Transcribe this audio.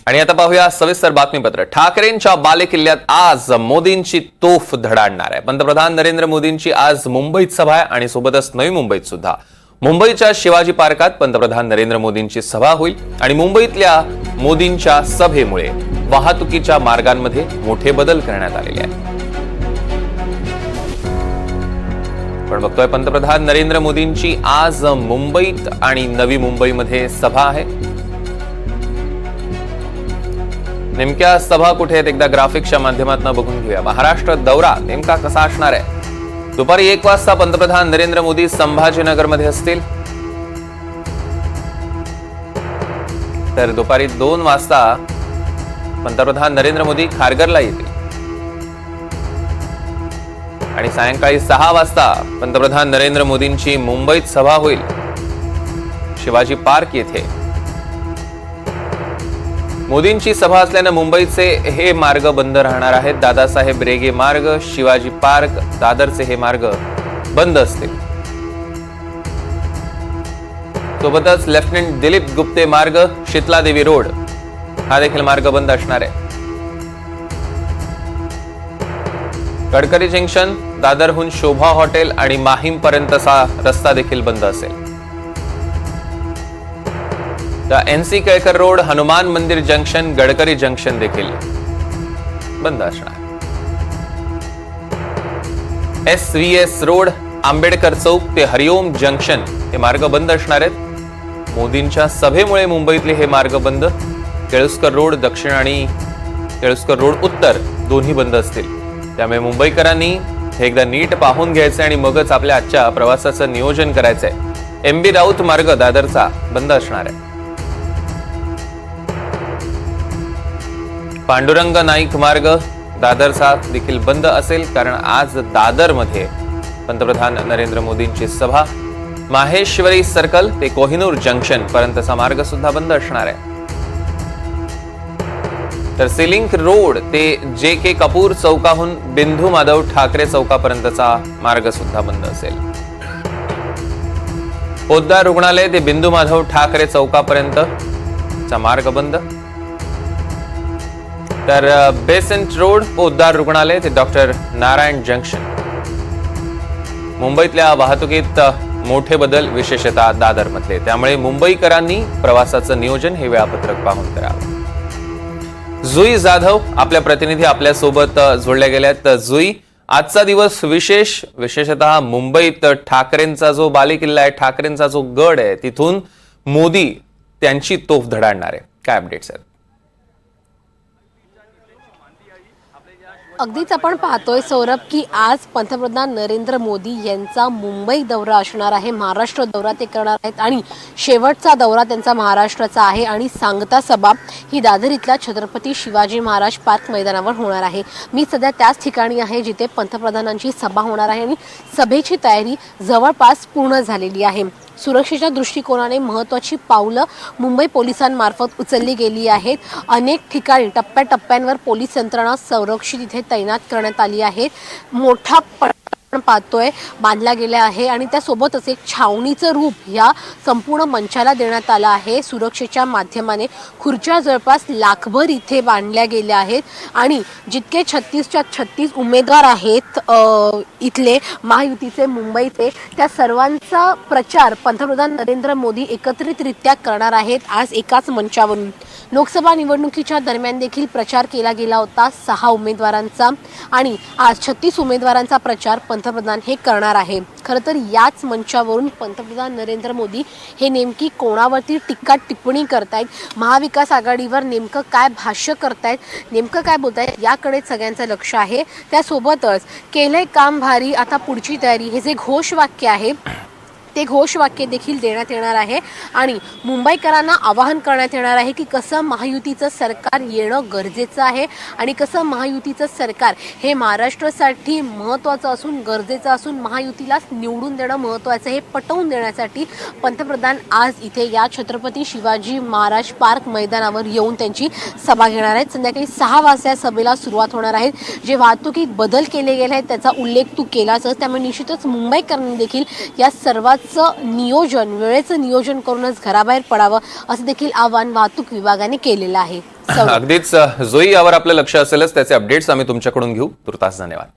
आणि आता पाहूया सविस्तर बातमीपत्र। ठाकरेंच्या बालेकिल्ल्यात आज मोदींची तोफ धडाडणार आहे। पंतप्रधान नरेंद्र मोदींची आज मुंबईत सभा आहे आणि सोबतच नवी मुंबईत सुद्धा मुंबईच्या शिवाजी पार्कात पंतप्रधान नरेंद्र मोदींची सभा होईल आणि मुंबईतल्या मोदींच्या सभेमुळे वाहतुकीच्या मार्गांमध्ये मोठे बदल करण्यात आलेले आहेत। पण बघतोय पंतप्रधान नरेंद्र मोदींची आज मुंबईत आणि नवी मुंबईमध्ये सभा आहे। नेमक्या सभा कुठे आहेत एकदा ग्राफिक्सच्या माध्यमातून बघून घेऊया। महाराष्ट्र दौरा नेमका कसा असणार आहे? दुपारी 1 वाजता पंतप्रधान नरेंद्र मोदी संभाजीनगरमध्ये असतील, तर दुपारी 2 वाजता पंतप्रधान नरेंद्र मोदी खारघरला येतील आणि सायंकाळी 6 वाजता पंतप्रधान नरेंद्र मोदींची मुंबईत सभा होईल शिवाजी पार्क येथे। मोदींची सभा असल्याने मुंबईचे हे मार्ग बंद राहणार आहेत। दादासाहेब रेगे मार्ग, शिवाजी पार्क, दादरचे हे मार्ग बंद असतील। सोबतच लेफ्टनंट दिलीप गुप्ते मार्ग, शीतलादेवी रोड हा देखील मार्ग बंद असणार आहे। गडकरी जंक्शन, दादरहून शोभा हॉटेल आणि माहीम पर्यंतचा रस्ता देखील बंद असेल। एनसी केळकर रोड, हनुमान मंदिर जंक्शन, गडकरी जंक्शन देखील बंद असणार। SVS रोड, आंबेडकर चौक ते हरिओम जंक्शन हे मार्ग बंद असणार आहेत। मोदींच्या सभेमुळे मुंबईतले हे मार्ग बंद। केळुस्कर रोड दक्षिण आणि केळुस्कर रोड उत्तर दोन्ही बंद असतील। त्यामुळे मुंबईकरांनी हे एकदा नीट पाहून घ्यायचं आणि मगच आपल्या आजच्या प्रवासाचं नियोजन करायचंय। MB राऊत मार्ग दादरचा बंद असणार आहे। पांडुरंग नाईक मार्ग दादरचा देखील बंद असेल, कारण आज दादरमध्ये पंतप्रधान नरेंद्र मोदींची सभा। माहेश्वरी सर्कल ते कोहिनूर जंक्शन पर्यंतचा मार्ग सुद्धा बंद असणार आहे। तर सिलिंक रोड ते JK कपूर चौकाहून बिंदू माधव ठाकरे चौकापर्यंतचा मार्ग सुद्धा बंद असेल। पोद्दार रुग्णालय ते बिंदू माधव ठाकरे चौकापर्यंतचा मार्ग बंद। तर बेसेंट रोड, पोद्दार रुग्णालय ते डॉक्टर नारायण जंक्शन। मुंबईतल्या वाहतुकीत मोठे बदल, विशेषतः दादरमधले। त्यामुळे मुंबईकरांनी प्रवासाचं नियोजन हे वेळापत्रक पाहून करावं। जुई जाधव आपल्या प्रतिनिधी आपल्या सोबत जोडल्या गेल्यात। जुई, आजचा दिवस विशेष, विशेषतः मुंबईत ठाकरेंचा जो बालेकिल्ला आहे, ठाकरेंचा जो गड आहे, तिथून मोदी त्यांची तोफ धडाडणार आहे, काय अपडेट्स आहेत? अगदीच आपण पाहतोय सौरभ की आज पंतप्रधान नरेंद्र मोदी यांचा मुंबई दौरा असणार आहे। महाराष्ट्र दौरा ते करणार आहेत आणि शेवटचा दौरा त्यांचा महाराष्ट्राचा आहे आणि सांगता सभा ही दादर इथल्या छत्रपती शिवाजी महाराज पार्क मैदानावर होणार आहे। मी सध्या त्याच ठिकाणी आहे जिथे पंतप्रधानांची सभा होणार आहे आणि सभेची तयारी जवळपास पूर्ण झालेली आहे। सुरक्षेच्या दृष्टिकोनाने महत्त्वाची पावलं मुंबई पोलिसांमार्फत उचलली गेली आहेत। अनेक ठिकाणी टप्प्याटप्प्यांवर पोलीस यंत्रणा संरक्षित इथे तैनात करण्यात आली आहे। मोठा पाहतोय बांधला गेला आहे आणि त्यासोबतच एक छावणीचं रूप या संपूर्ण मंचाला देण्यात आलं आहे। सुरक्षेच्या माध्यमाने खुर्च्या जवळपास लाखभर इथे बांधल्या गेल्या आहेत आणि जितके 36च्या 36 उमेदवार आहेत इथले महायुतीचे मुंबईचे, त्या सर्वांचा प्रचार पंतप्रधान नरेंद्र मोदी एकत्रितरित्या करणार आहेत आज एकाच मंचावरून। लोकसभा निवडणुकीच्या दरम्यान देखील प्रचार केला गेला होता 6 उमेदवारांचा आणि आज 36 उमेदवारांचा प्रचार पंतप्रधान हे करणार आहे। खरं तर याच मंचावरून पंतप्रधान नरेंद्र मोदी हे नेमकी कोणावरती टीका टिप्पणी करतायत, महाविकास आघाडीवर नेमकं काय भाष्य करतायत, नेमकं काय बोलतायत, याकडे सगळ्यांचं लक्ष आहे। त्यासोबतच केलंय काम भारी, आता पुढची तयारी, हे जे घोषवाक्य आहे ते घोषवाक्य देखील देण्यात येणार आहे आणि मुंबईकरांना आवाहन करण्यात येणार आहे की कसं महायुतीचं सरकार येणं गरजेचं आहे आणि कसं महायुतीचं सरकार हे महाराष्ट्रासाठी महत्त्वाचं असून गरजेचं असून महायुतीलाच निवडून देणं महत्त्वाचं हे पटवून देण्यासाठी पंतप्रधान आज इथे या छत्रपती शिवाजी महाराज पार्क मैदानावर येऊन त्यांची सभा घेणार आहेत। संध्याकाळी 6 वाजता सभेला सुरुवात होणार आहे। जे वाहतुकीत बदल केले गेले आहेत त्याचा उल्लेख तू केलाच, त्यामुळे निश्चितच मुंबईकरांनी देखील या सर्वात नियोजन, वेळेचं नियोजन करूनच घराबाहेर पडावं असं देखील आवाहन वाहतूक विभागाने केलेलं आहे। सौरभ. अगदीच जुई, यावर आपलं लक्ष असेलच, त्याचे अपडेट्स आम्ही तुमच्याकडून घेऊ. तुर्तास धन्यवाद.